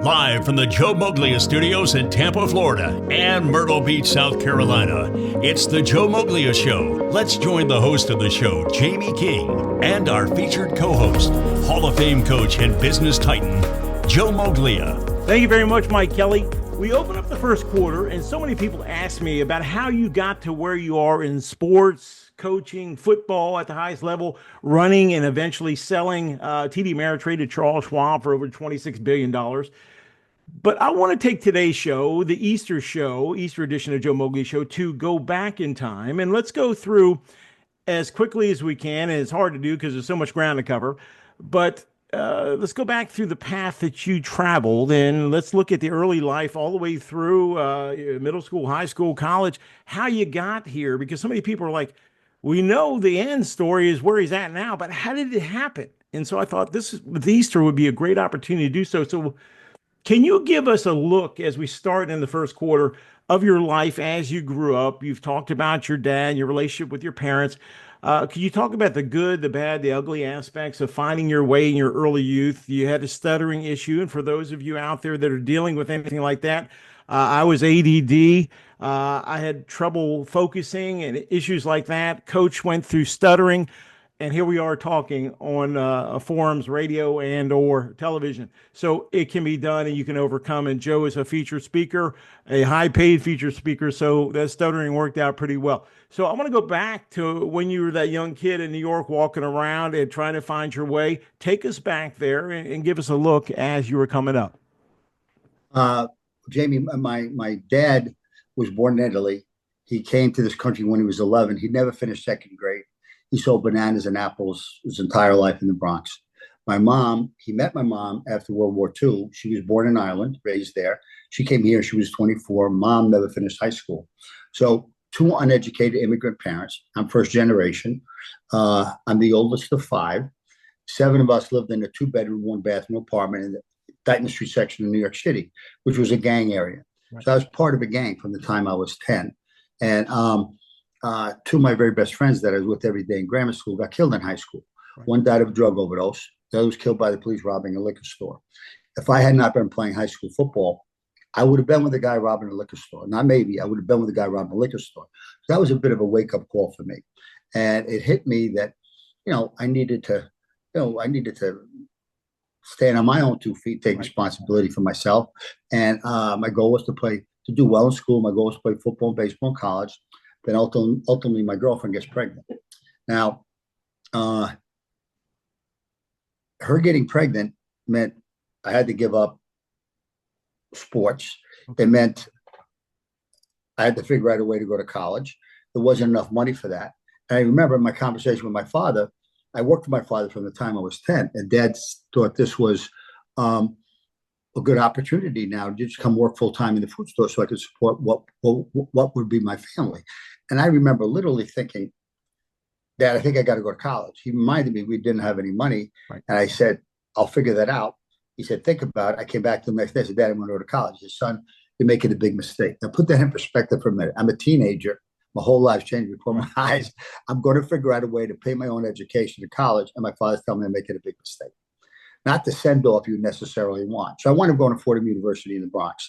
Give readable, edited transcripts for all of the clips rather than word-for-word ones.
Live from the Joe Moglia studios in Tampa, Florida and Myrtle Beach, South Carolina, it's the Joe Moglia Show. Let's join the host of the show, Jamie King, and our featured co-host, Hall of Fame coach and business titan, Joe Moglia. Thank you very much, Mike Kelly. We open up the first quarter, and so many people ask me about how you got to where you are in sports, coaching, football at the highest level, running, and eventually selling TD Ameritrade to Charles Schwab for over $26 billion. But I want to take today's show, the Easter edition of Joe Moglia Show, to go back in time. And let's go through as quickly as we can. And it's hard to do because there's so much ground to cover. But let's go back through the path that you traveled, and let's look at the early life all the way through middle school, high school, college, how you got here. Because so many people are like, we know the end story is where he's at now, but how did it happen? And so I thought with Easter would be a great opportunity to do so. So can you give us a look as we start in the first quarter of your life as you grew up? You've talked about your dad, your relationship with your parents. Could you talk about the good, the bad, the ugly aspects of finding your way in your early youth? You had a stuttering issue. And for those of you out there that are dealing with anything like that, I was ADD. I had trouble focusing and issues like that. Coach went through stuttering. And here we are talking on forums, radio, and or television. So it can be done and you can overcome. And Joe is a featured speaker, a high-paid featured speaker. So that stuttering worked out pretty well. So I want to go back to when you were that young kid in New York walking around and trying to find your way. Take us back there and give us a look as you were coming up. Jamie, my dad was born in Italy. He came to this country when he was 11. He never finished second grade. He sold bananas and apples his entire life in the Bronx. He met my mom after World War II. She was born in Ireland, raised there. She came here, she was 24. Mom never finished high school. So two uneducated immigrant parents. I'm first generation. I'm the oldest of five. 7 of us lived in a 2-bedroom, 1-bathroom apartment in the Dighton Street section of New York City, which was a gang area. Right. So I was part of a gang from the time I was 10. And 2 of my very best friends that I was with every day in grammar school got killed in high school. Right. One died of a drug overdose. The other was killed by the police robbing a liquor store. If I had not been playing high school football, I would have been with the guy robbing a liquor store. Not maybe, I would have been with the guy robbing a liquor store. So that was a bit of a wake-up call for me. And it hit me that, I needed to stand on my own 2 feet, take responsibility for myself. And my goal was to do well in school. My goal was to play football and baseball in college. Then ultimately my girlfriend gets pregnant. Now, her getting pregnant meant I had to give up sports. It meant I had to figure out a way to go to college. There wasn't enough money for that. And I remember my conversation with my father. I worked with my father from the time I was 10, and Dad thought this was a good opportunity now to just come work full time in the food store so I could support what would be my family. And I remember literally thinking, Dad, I think I got to go to college. He reminded me we didn't have any money. Right. And I said, I'll figure that out. He said, think about it. I came back to him the next day. I said, Dad, I'm going to go to college. His son, you're making a big mistake. Now put that in perspective for a minute. I'm a teenager. My whole life's changed before my eyes. I'm going to figure out a way to pay my own education to college. And my father's telling me I'm making a big mistake. Not the send off you necessarily want. So I wound up going to Fordham University in the Bronx.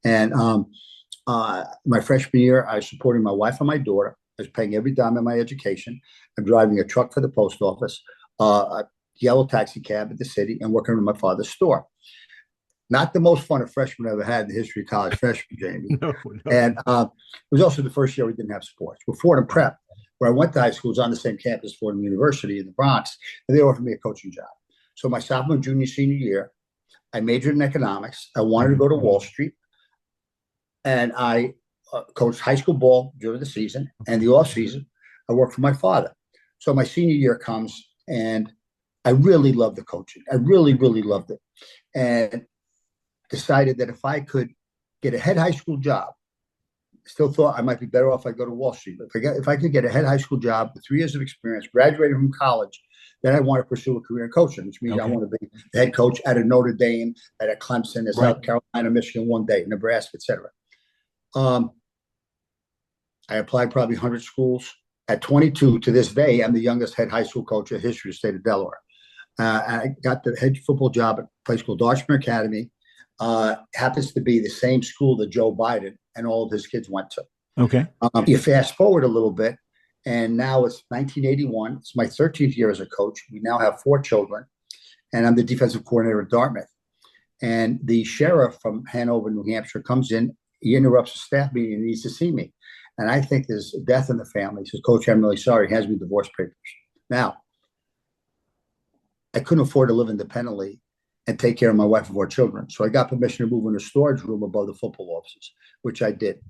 And my freshman year, I was supporting my wife and my daughter. I was paying every dime in my education. I'm driving a truck for the post office, a yellow taxi cab at the city, and working in my father's store. Not the most fun a freshman ever had in the history of college freshman, Jamie. No. And it was also the first year we didn't have sports. With Fordham Prep, where I went to high school, was on the same campus as Fordham University in the Bronx, and they offered me a coaching job. So my sophomore, junior, senior year, I majored in economics. I wanted to go to Wall Street. And I coached high school ball during the season, and the off season, I worked for my father. So my senior year comes, and I really loved the coaching. I really, really loved it. And decided that if I could get a head high school job, still thought I might be better off if I go to Wall Street. But if I could get a head high school job with 3 years of experience, graduated from college, then I want to pursue a career in coaching, which means I want to be the head coach at a Notre Dame, at a Clemson, at South Carolina, Michigan one day, Nebraska, etc. I applied probably 100 schools. At 22, to this day, I'm the youngest head high school coach in the history of the state of Delaware. I got the head football job at a place called Archman Academy. happens to be the same school that Joe Biden and all of his kids went to. Okay. You fast forward a little bit, and now it's 1981. It's my 13th year as a coach. We now have 4 children, and I'm the defensive coordinator at Dartmouth. And the sheriff from Hanover, New Hampshire, comes in. He interrupts a staff meeting and needs to see me. And I think there's a death in the family. He says, Coach, I'm really sorry. He hands me divorce papers. Now, I couldn't afford to live independently and take care of my wife and 4 children. So I got permission to move in a storage room above the football offices, which I did.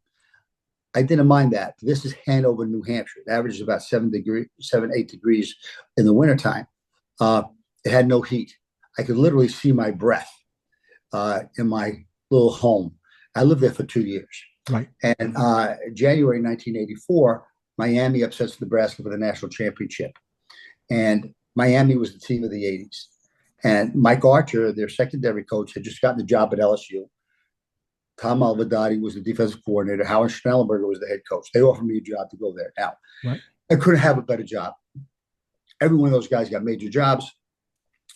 I didn't mind that. This is Hanover, New Hampshire. It averages about 8 degrees in the wintertime. It had no heat. I could literally see my breath in my little home. I lived there for 2 years. Right. And January 1984, Miami upsets Nebraska for the national championship. And Miami was the team of the 80s. And Mike Archer, their secondary coach, had just gotten the job at LSU. Tom Alvadati was the defensive coordinator. Howard Schnellenberger was the head coach. They offered me a job to go there. Now, right. I couldn't have a better job. Every one of those guys got major jobs.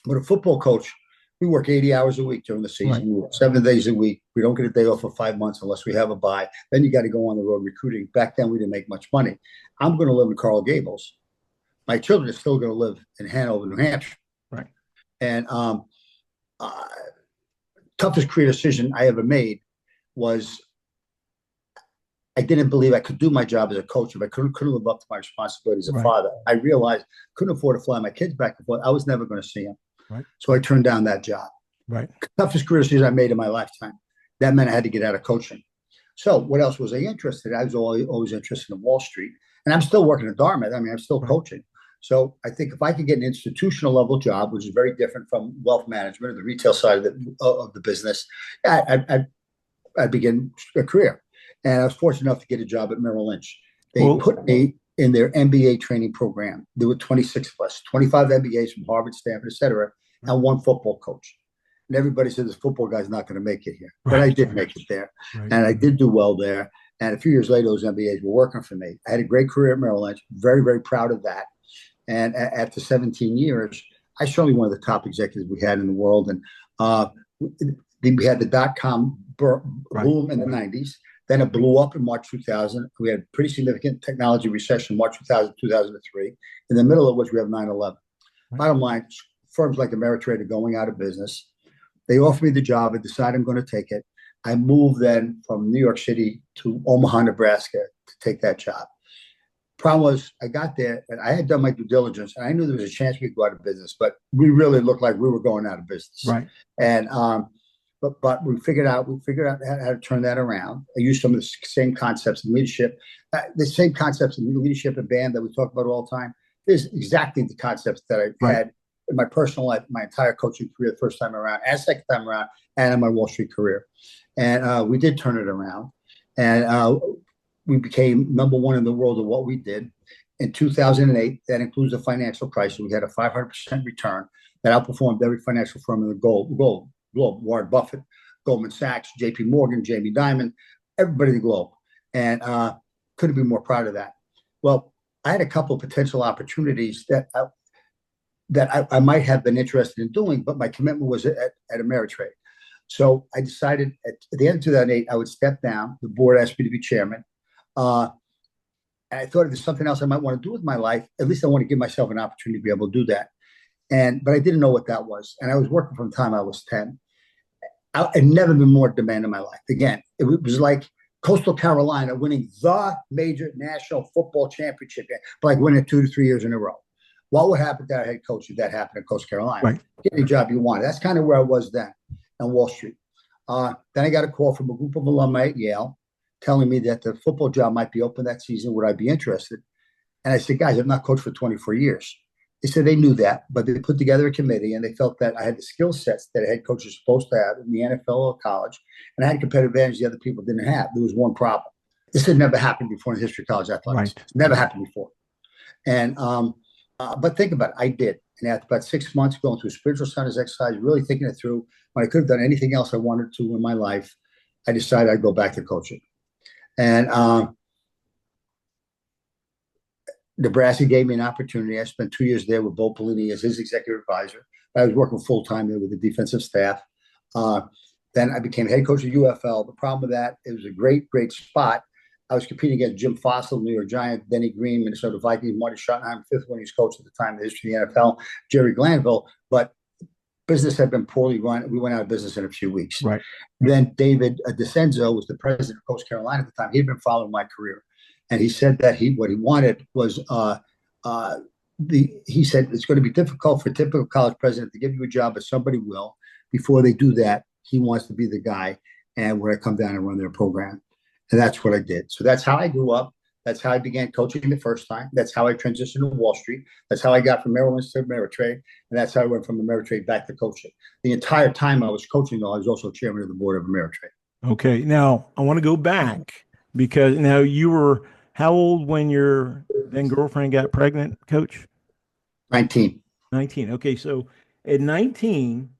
But a football coach, we work 80 hours a week during the season. Right. We work 7 days a week. We don't get a day off for 5 months unless we have a bye. Then you got to go on the road recruiting. Back then, we didn't make much money. I'm going to live in Coral Gables. My children are still going to live in Hanover, New Hampshire. Right. And toughest career decision I ever made was I didn't believe I could do my job as a coach if I couldn't live up to my responsibility as a father. I realized I couldn't afford to fly my kids back and forth. I was never going to see them. Right. So I turned down that job. Right. Toughest career decision I made in my lifetime. That meant I had to get out of coaching. So what else was I interested in? I was always interested in Wall Street. And I'm still working at Dartmouth. I mean, I'm still coaching. So I think if I could get an institutional level job, which is very different from wealth management or the retail side of the business, I'd begin a career. And I was fortunate enough to get a job at Merrill Lynch. They put me in their MBA training program. There were 26 of us, 25 MBAs from Harvard, Stanford, et cetera, and 1 football coach. And everybody said this football guy's not going to make it here. But I did make it there. Right. And I did do well there. And a few years later, those MBAs were working for me. I had a great career at Merrill Lynch. Very, very proud of that. And after 17 years, I certainly one of the top executives we had in the world. And we had the dot-com boom in the 90s. Then it blew up in March 2000. We had a pretty significant technology recession, March 2000, 2003. In the middle of which we have 9/11. Bottom line, firms like Ameritrade are going out of business. They offered me the job. I decided I'm going to take it. I moved then from New York City to Omaha, Nebraska to take that job. Problem was, I got there and I had done my due diligence and I knew there was a chance we could go out of business, but we really looked like we were going out of business. Right. And but we figured out how to turn that around. I used some of the same concepts in leadership, the same concepts in leadership and band that we talk about all the time. There's exactly the concepts that I had in my personal life, my entire coaching career, the first time around, and second time around, and in my Wall Street career. And we did turn it around. And we became #1 in the world of what we did. In 2008, that includes the financial crisis. We had a 500% return that outperformed every financial firm in the globe. Warren Buffett, Goldman Sachs, JP Morgan, Jamie Dimon, everybody in the globe. And couldn't be more proud of that. Well, I had a couple of potential opportunities that I might have been interested in doing, but my commitment was at Ameritrade. So I decided at the end of 2008, I would step down. The board asked me to be chairman. And I thought if there's something else I might want to do with my life, at least I want to give myself an opportunity to be able to do that. But I didn't know what that was. And I was working from the time I was 10. I'd never been more in demand in my life. Again, it was like Coastal Carolina winning the major national football championship game, but like winning 2 to 3 years in a row. What would happen to our head coach if that happened at Coastal Carolina? Right. Get any job you wanted. That's kind of where I was then on Wall Street. Then I got a call from a group of alumni at Yale telling me that the football job might be open that season. Would I be interested? And I said, guys, I've not coached for 24 years. They said they knew that, but they put together a committee and they felt that I had the skill sets that a head coach is supposed to have in the NFL or college, and I had a competitive advantage the other people didn't have. There was one problem. This had never happened before in the history of college athletics. Right. It's never happened before. And but think about it, I did. And after about 6 months going through spiritual science exercise, really thinking it through, when I could have done anything else I wanted to in my life, I decided I'd go back to coaching. And Nebraska gave me an opportunity. I spent 2 years there with Bo Pelini as his executive advisor. I was working full-time there with the defensive staff. Then I became head coach of UFL. The problem with that, it was a great, great spot. I was competing against Jim Fossil, New York Giant, Denny Green, Minnesota Vikings, Marty Schottenheimer, fifth winningest coach at the time in the history of the NFL, Jerry Glanville. But business had been poorly run. We went out of business in a few weeks. Right. Then David DeCenzo was the president of Coast Carolina at the time. He'd been following my career. And he said that what he wanted was he said it's going to be difficult for a typical college president to give you a job, but somebody will. Before they do that, he wants to be the guy, and when I come down and run their program. And that's what I did. So that's how I grew up. That's how I began coaching the first time. That's how I transitioned to Wall Street. That's how I got from Merrill Lynch to Ameritrade. And that's how I went from Ameritrade back to coaching. The entire time I was coaching, though, I was also chairman of the board of Ameritrade. Okay. Now, I want to go back because now you were how old when your then girlfriend got pregnant, Coach? 19. 19. Okay. So at 19,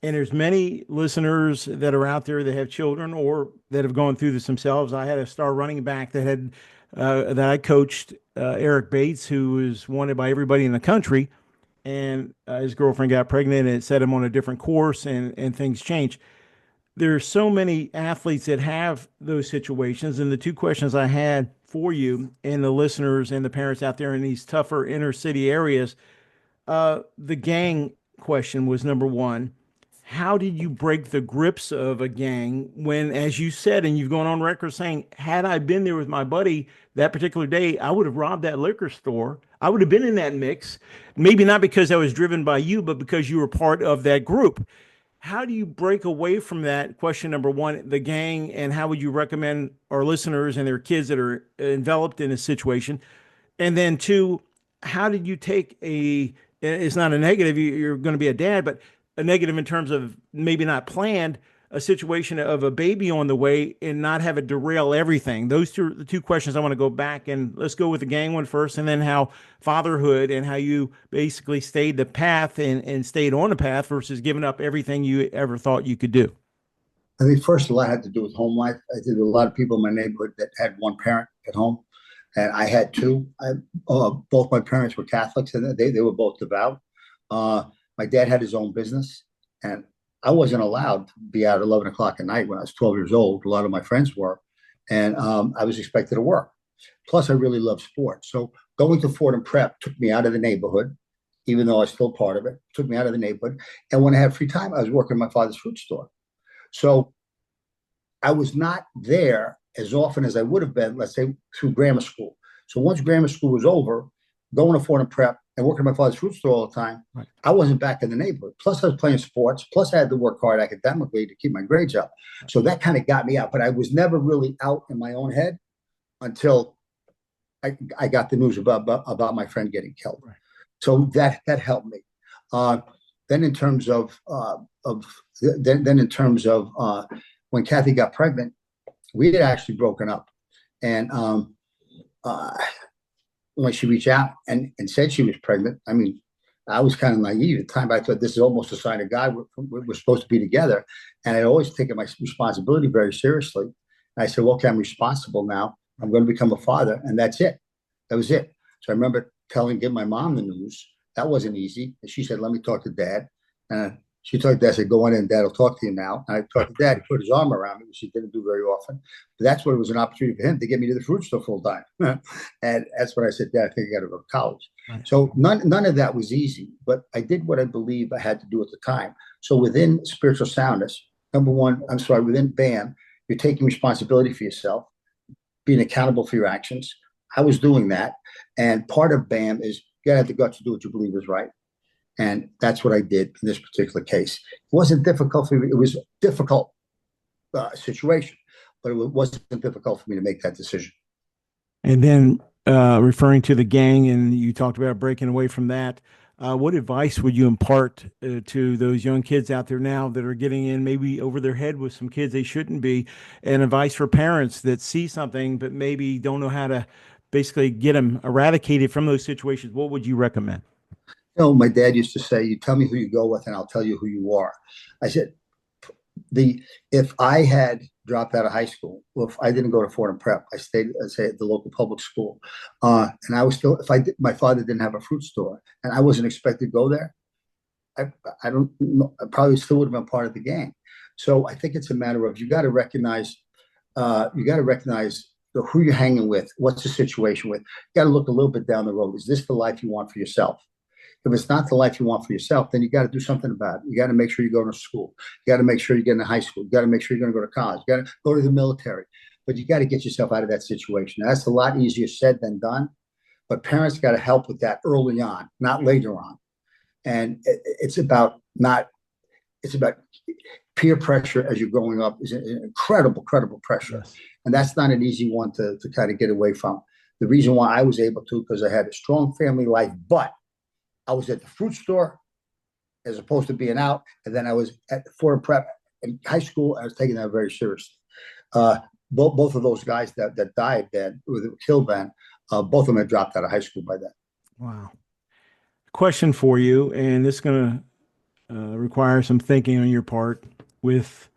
and there's many listeners that are out there that have children or that have gone through this themselves. I had a star running back that I coached, Eric Bates, who was wanted by everybody in the country, and his girlfriend got pregnant and it set him on a different course, and things changed. There's so many athletes that have those situations, and the two questions I had for you and the listeners and the parents out there in these tougher inner city areas, the gang question was number one. How did you break the grips of a gang when, as you said, and you've gone on record saying, had I been there with my buddy that particular day, I would have robbed that liquor store. I would have been in that mix, maybe not because I was driven by you, but because you were part of that group. How do you break away from that? Question number one, the gang, and how would you recommend our listeners and their kids that are enveloped in a situation? And then two, how did you take it's not a negative, you're going to be a dad, but a negative in terms of maybe not planned, a situation of a baby on the way and not have it derail everything. Those two are the two questions I want to go back, and let's go with the gang one first, and then how fatherhood and how you basically stayed the path and stayed on the path versus giving up everything you ever thought you could do. I think first a lot had to do with home life. I think there were a lot of people in my neighborhood that had one parent at home, and I had two. Both my parents were Catholics, and they were both devout. My dad had his own business, and I wasn't allowed to be out at 11 o'clock at night when I was 12 years old. A lot of my friends were, and I was expected to work. Plus, I really love sports. So going to Fordham Prep took me out of the neighborhood, even though I was still part of it, took me out of the neighborhood. And when I had free time, I was working at my father's fruit store. So I was not there as often as I would have been, let's say, through grammar school. So once grammar school was over, going to Fordham Prep and working at my father's fruit store all the time, right, I wasn't back in the neighborhood. Plus, I was playing sports. Plus, I had to work hard academically to keep my grades up. So that kind of got me out. But I was never really out in my own head until I got the news about my friend getting killed. Right. So that helped me. Then in terms of when Kathy got pregnant, we had actually broken up, and when she reached out and said she was pregnant, I mean, I was kind of naive at the time. I thought this is almost a sign of God. We're supposed to be together. And I'd always taken my responsibility very seriously. And I said, well, okay, I'm responsible now. I'm going to become a father. And that's it. That was it. So I remember giving my mom the news. That wasn't easy. And she said, let me talk to Dad. And she talked to Dad, said, go in and Dad will talk to you now. And I talked to Dad. He put his arm around me, which he didn't do very often. But that's what it was an opportunity for him to get me to the fruit store full time. And that's when I said, Dad, I think I got to go to college. Right. So none of that was easy. But I did what I believe I had to do at the time. So within spiritual soundness, within BAM, you're taking responsibility for yourself, being accountable for your actions. I was doing that. And part of BAM is you got to have the guts to do what you believe is right. And that's what I did in this particular case. It wasn't difficult for me. It was a difficult situation, but it wasn't difficult for me to make that decision. And then referring to the gang, and you talked about breaking away from that, what advice would you impart to those young kids out there now that are getting in maybe over their head with some kids they shouldn't be, and advice for parents that see something but maybe don't know how to basically get them eradicated from those situations? What would you recommend? My dad used to say, you tell me who you go with and I'll tell you who you are. I said, if I had dropped out of high school, or if I didn't go to Fordham Prep, I stayed, at the local public school. And I was still, my father didn't have a fruit store and I wasn't expected to go there, I don't know, I probably still would have been part of the gang. So I think it's a matter of you got to recognize who you're hanging with, what's the situation with. You got to look a little bit down the road. Is this the life you want for yourself? If it's not the life you want for yourself, then you got to do something about it. You got to make sure you go to school. You got to make sure you get into high school. You got to make sure you're going to go to college. You got to go to the military. But you got to get yourself out of that situation. Now, that's a lot easier said than done. But parents got to help with that early on, not later on. And it's about peer pressure as you're growing up is an incredible pressure. Yes. And that's not an easy one to kind of get away from. The reason why I was able to, because I had a strong family life, but I was at the fruit store as opposed to being out. And then I was at Ford Prep in high school. I was taking that very seriously. Both of those guys that died then, who were killed then, both of them had dropped out of high school by then. Wow. Question for you, and this is going to require some thinking on your part, with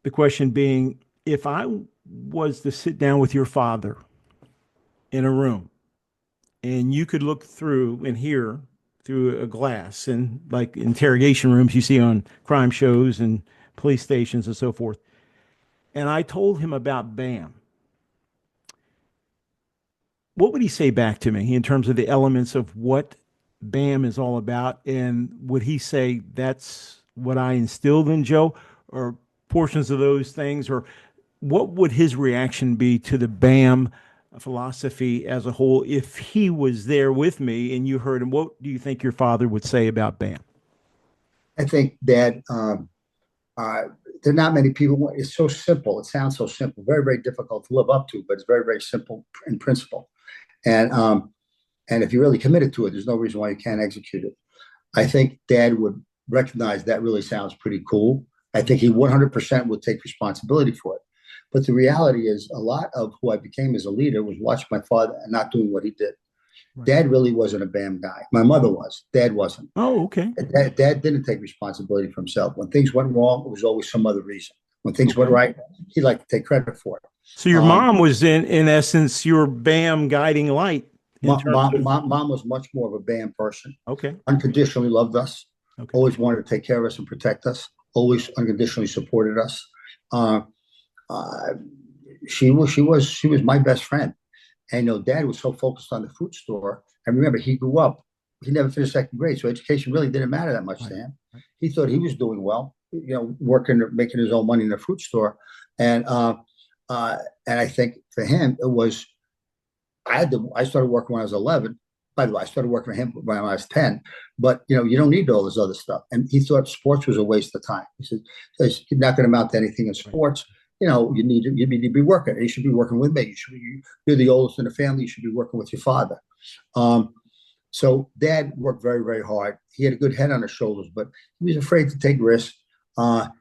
the question being, if I was to sit down with your father in a room and you could look through and hear through a glass, and like interrogation rooms you see on crime shows and police stations and so forth, and I told him about BAM, what would he say back to me in terms of the elements of what BAM is all about? And would he say that's what I instilled in Joe, or portions of those things? Or what would his reaction be to the BAM philosophy as a whole if he was there with me and you heard him? What do you think your father would say about BAM? I think that there are not many people. It's so simple. It sounds so simple, very, very difficult to live up to, but it's very, very simple in principle. And if you're really committed to it, there's no reason why you can't execute it. I think Dad would recognize that really sounds pretty cool. I think he 100% would take responsibility for it. But the reality is, a lot of who I became as a leader was watching my father and not doing what he did. Right. Dad really wasn't a BAM guy. My mother was. Dad wasn't. Oh, okay. Dad didn't take responsibility for himself. When things went wrong, it was always some other reason. When things went right, he liked to take credit for it. So your mom was in essence your BAM guiding light. Mom was much more of a BAM person. Okay. Unconditionally loved us. Okay. Always wanted to take care of us and protect us. Always unconditionally supported us. She was my best friend. And Dad was so focused on the fruit store. And remember, he grew up. He never finished second grade, so education really didn't matter that much to him. He thought he was doing well, working, making his own money in the fruit store. And I think for him, it was. I started working when I was 11. By the way, I started working for him when I was 10. But you don't need all this other stuff. And he thought sports was a waste of time. He said, "You're not going to amount to anything in sports. You need to be working. You should be working with me. You're the oldest in the family. You should be working with your father." So Dad worked very, very hard. He had a good head on his shoulders, but he was afraid to take risks.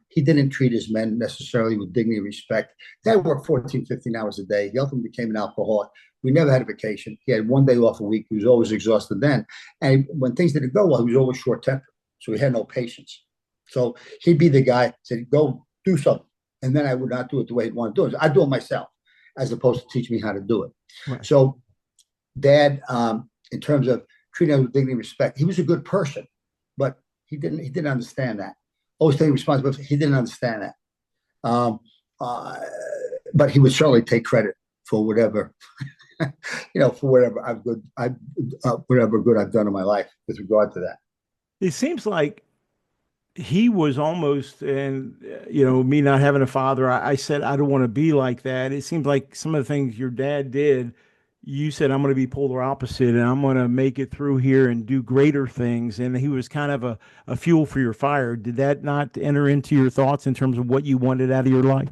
He didn't treat his men necessarily with dignity and respect. Dad worked 14, 15 hours a day. He ultimately became an alcoholic. We never had a vacation. He had one day off a week. He was always exhausted then. And when things didn't go well, he was always short-tempered. So he had no patience. So he'd be the guy said, "Go do something." And then I would not do it the way he'd want to do it. I'd do it myself, as opposed to teach me how to do it. Right. So Dad, in terms of treating him with dignity and respect, he was a good person, but he didn't understand that. Always taking responsibility. He didn't understand that. But he would certainly take credit for whatever, for whatever good I've done in my life with regard to that. It seems like he was almost, and me not having a father, I said, I don't want to be like that. It seems like some of the things your dad did, you said, I'm going to be polar opposite and I'm going to make it through here and do greater things. And he was kind of a fuel for your fire. Did that not enter into your thoughts in terms of what you wanted out of your life?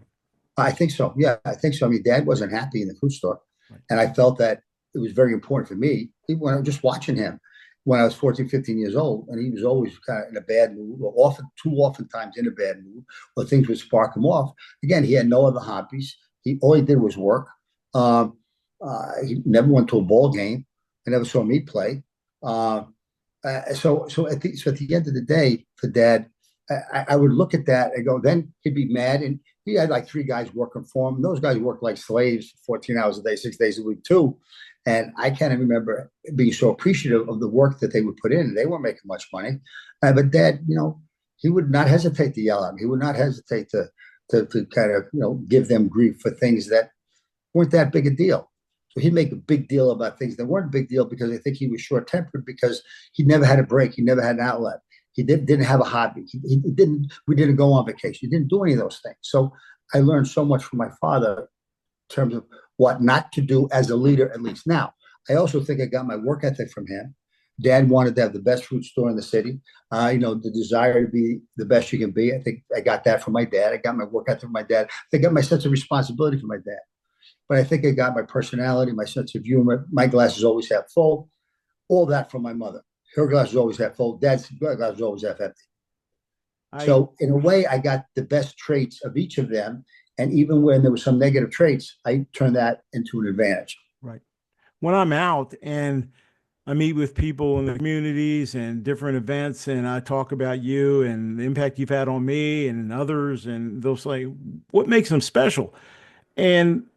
I think so. Yeah, I think so. I mean, Dad wasn't happy in the food store. Right. And I felt that it was very important for me, even when I was just watching him when I was 14, 15 years old. And he was always kind of in a bad mood, or too often times in a bad mood, or things would spark him off. Again, he had no other hobbies. All he did was work. He never went to a ball game. I never saw me play. So at the end of the day, for Dad, I would look at that and go, then he'd be mad. And he had like 3 guys working for him. Those guys worked like slaves, 14 hours a day, 6 days a week too. And I can't remember being so appreciative of the work that they would put in. They weren't making much money. But Dad, he would not hesitate to yell at them. He would not hesitate to kind of, give them grief for things that weren't that big a deal. So he'd make a big deal about things that weren't a big deal because I think he was short tempered because he never had a break. He never had an outlet. He didn't have a hobby. He didn't. We didn't go on vacation. He didn't do any of those things. So I learned so much from my father in terms of what not to do as a leader, at least. Now, I also think I got my work ethic from him. Dad wanted to have the best fruit store in the city. The desire to be the best you can be. I think I got that from my dad. I got my work ethic from my dad. I got my sense of responsibility from my dad. But I think I got my personality, my sense of humor. My glass is always half full. All that from my mother. Her glass is always half full. Dad's glass is always half empty. So in a way, I got the best traits of each of them. And even when there were some negative traits, I turned that into an advantage. Right. When I'm out and I meet with people in the communities and different events, and I talk about you and the impact you've had on me and others, and they'll say, what makes them special? And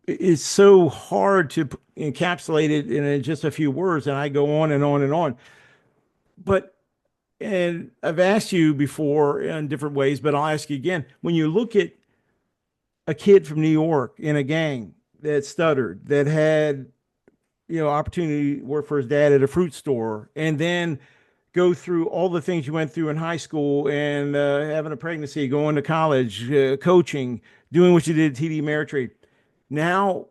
it's so hard to encapsulate it in just a few words. And I go on and on and on. But, and I've asked you before in different ways, but I'll ask you again. When you look at a kid from New York in a gang that stuttered, that had, opportunity to work for his dad at a fruit store, and then go through all the things you went through in high school and having a pregnancy, going to college, coaching, doing what you did at TD Ameritrade. Now,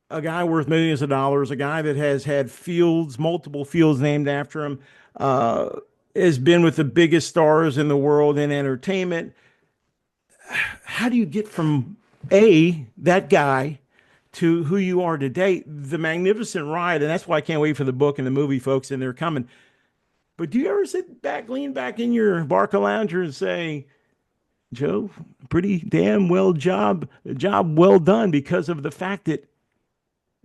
a guy worth millions of dollars, a guy that has had fields, multiple fields named after him, has been with the biggest stars in the world in entertainment. How do you get from that guy to who you are today? The magnificent ride, and that's why I can't wait for the book and the movie, folks, and they're coming. But do you ever sit back, lean back in your Barca lounger and say, Joe, pretty damn job well done, because of the fact that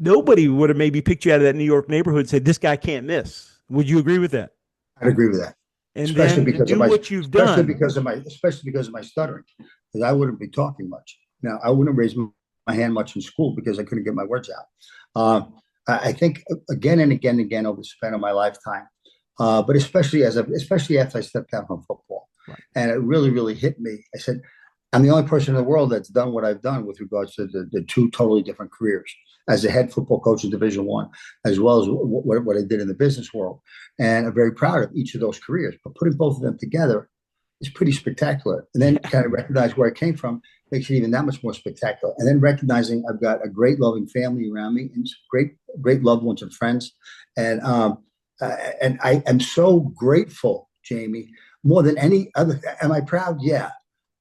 nobody would have maybe picked you out of that New York neighborhood and said, this guy can't miss. Would you agree with that? I'd agree with that. And especially then because do what you've done. Especially because of my stuttering, because I wouldn't be talking much. Now, I wouldn't raise my hand much in school because I couldn't get my words out. I think again and again and again over the span of my lifetime, but especially after I stepped down from football, right. And it really, really hit me. I said, I'm the only person in the world that's done what I've done with regards to the two totally different careers as a head football coach in Division I, as well as what I did in the business world. And I'm very proud of each of those careers. But putting both of them together is pretty spectacular. And then kind of recognize where I came from makes it even that much more spectacular. And then recognizing I've got a great loving family around me and great loved ones and friends. And I am so grateful, Jamie, more than any other. Am I proud? Yeah.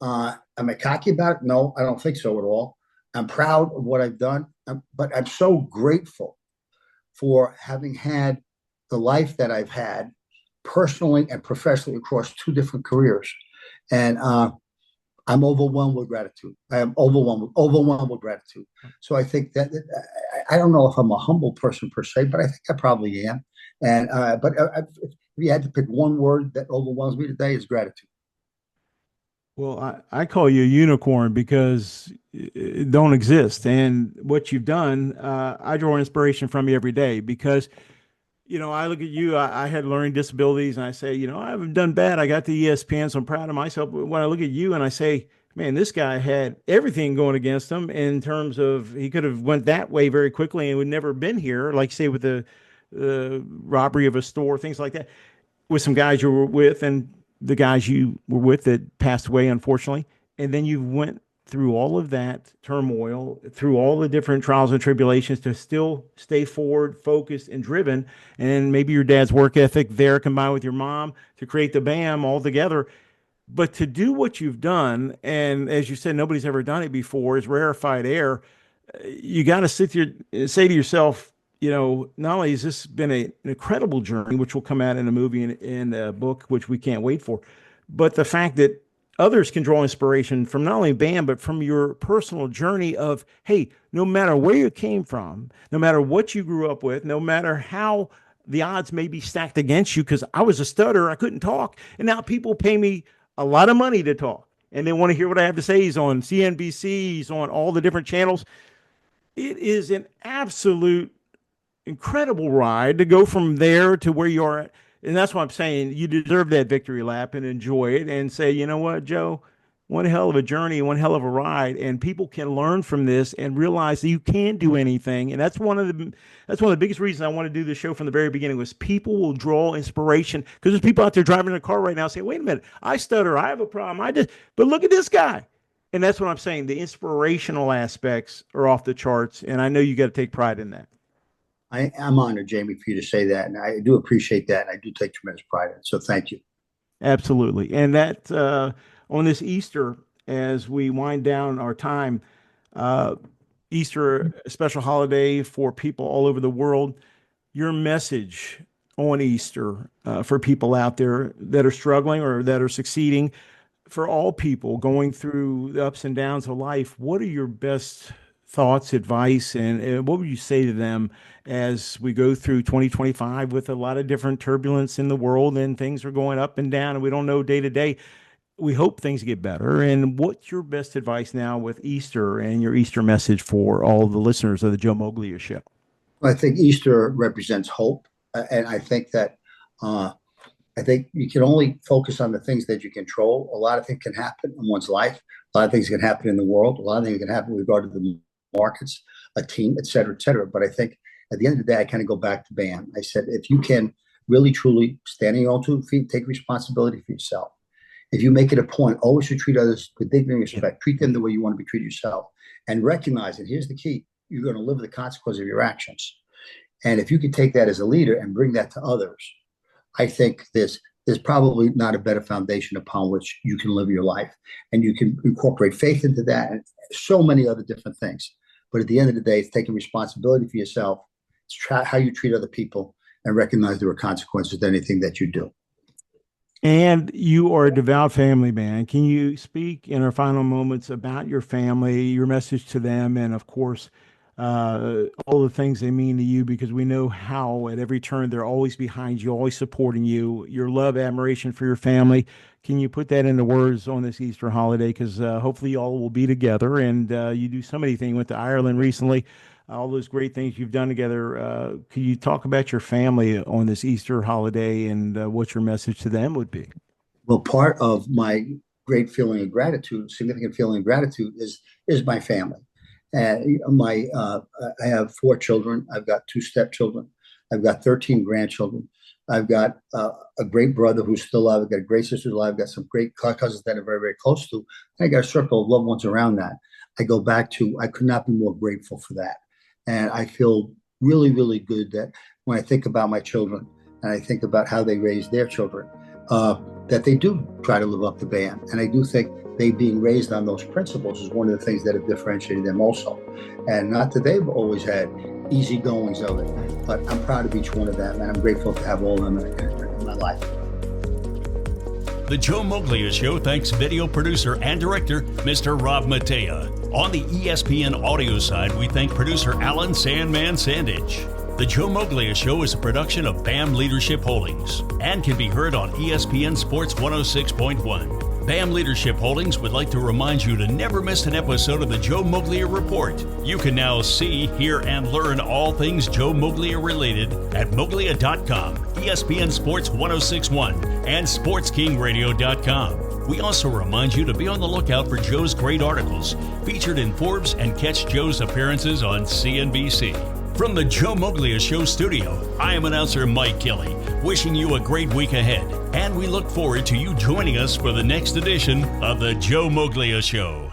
Am I cocky about it? No, I don't think so at all. I'm proud of what I've done, but I'm so grateful for having had the life that I've had personally and professionally across two different careers. And I'm overwhelmed with gratitude. I am overwhelmed with gratitude. So I think that I don't know if I'm a humble person per se, but I think I probably am. And but if you had to pick one word that overwhelms me today, is gratitude. Well, I call you a unicorn because it don't exist. And what you've done, I draw inspiration from you every day because, I look at you, I had learning disabilities, and I say, I haven't done bad. I got the ESPN, so I'm proud of myself. But when I look at you and I say, man, this guy had everything going against him in terms of he could have went that way very quickly and would never been here, like say with the robbery of a store, things like that, with some guys you were with and the guys you were with that passed away, unfortunately. And then you went through all of that turmoil, through all the different trials and tribulations to still stay forward, focused, and driven. And maybe your dad's work ethic there combined with your mom to create the BAM all together. But to do what you've done, and as you said, nobody's ever done it before, is rarefied air. You got to sit there and say to yourself, not only has this been an incredible journey, which will come out in a movie and a book, which we can't wait for, but the fact that others can draw inspiration from not only BAM, but from your personal journey of, hey, no matter where you came from, no matter what you grew up with, no matter how the odds may be stacked against you, because I was a stutter, I couldn't talk, and now people pay me a lot of money to talk, and they want to hear what I have to say. He's on CNBC, he's on all the different channels. It is an absolute incredible ride to go from there to where you are at. And that's what I'm saying. You deserve that victory lap and enjoy it and say, you know what, Joe, one hell of a journey, one hell of a ride, and people can learn from this and realize that you can do anything. And that's one of the biggest reasons I want to do the show from the very beginning was people will draw inspiration because there's people out there driving in a car right now saying, wait a minute, I stutter, I have a problem, but look at this guy. And that's what I'm saying. The inspirational aspects are off the charts, and I know you got to take pride in that. I'm honored, Jamie, for you to say that, and I do appreciate that, and I do take tremendous pride in it. So thank you. Absolutely. And that on this Easter, as we wind down our time, Easter, a special holiday for people all over the world, your message on Easter for people out there that are struggling or that are succeeding, for all people going through the ups and downs of life, what are your best thoughts, advice, and what would you say to them as we go through 2025 with a lot of different turbulence in the world and things are going up and down and we don't know day to day? We hope things get better. And what's your best advice now with Easter and your Easter message for all the listeners of the Joe Moglia Show? Well, I think Easter represents hope, and I think you can only focus on the things that you control. A lot of things can happen in one's life. A lot of things can happen in the world. A lot of things can happen with regard to the markets, a team, et cetera, et cetera. But I think at the end of the day, I kind of go back to BAM. I said, if you can really, truly stand on your own 2 feet, take responsibility for yourself. If you make it a point, always to treat others with dignity and respect, treat them the way you want to be treated yourself, and recognize that here's the key, you're going to live with the consequence of your actions. And if you can take that as a leader and bring that to others, I think there's probably not a better foundation upon which you can live your life. And you can incorporate faith into that and so many other different things. But at the end of the day, it's taking responsibility for yourself. It's how you treat other people and recognize there are consequences to anything that you do. And you are a devout family man. Can you speak in our final moments about your family, your message to them, and of course, all the things they mean to you, because we know how at every turn they're always behind you, always supporting you, your love, admiration for your family. Can you put that into words on this Easter holiday? Because hopefully you all will be together, and you do so many things. You went to Ireland recently, all those great things you've done together. Can you talk about your family on this Easter holiday and what your message to them would be? Well, part of my great feeling of gratitude, significant feeling of gratitude is my family. And I have 4 children. I've got 2 stepchildren. I've got 13 grandchildren. I've got a great brother who's still alive. I've got a great sister alive. I've got some great cousins that I'm very, very close to. And I got a circle of loved ones around that. I go back to, I could not be more grateful for that. And I feel really, really good that when I think about my children and I think about how they raise their children, that they do try to live up to BAM. And I do think they being raised on those principles is one of the things that have differentiated them also. And not that they've always had easy goings of it, but I'm proud of each one of them, and I'm grateful to have all of them in my life. The Joe Moglia Show thanks video producer and director, Mr. Rob Matea. On the ESPN audio side, we thank producer Alan Sandman Sandage. The Joe Moglia Show is a production of BAM Leadership Holdings and can be heard on ESPN Sports 106.1. BAM Leadership Holdings would like to remind you to never miss an episode of the Joe Moglia Report. You can now see, hear, and learn all things Joe Moglia related at Moglia.com, ESPN Sports 106.1, and SportsKingRadio.com. We also remind you to be on the lookout for Joe's great articles featured in Forbes and catch Joe's appearances on CNBC. From the Joe Moglia Show studio, I am announcer Mike Kelly, wishing you a great week ahead, and we look forward to you joining us for the next edition of the Joe Moglia Show.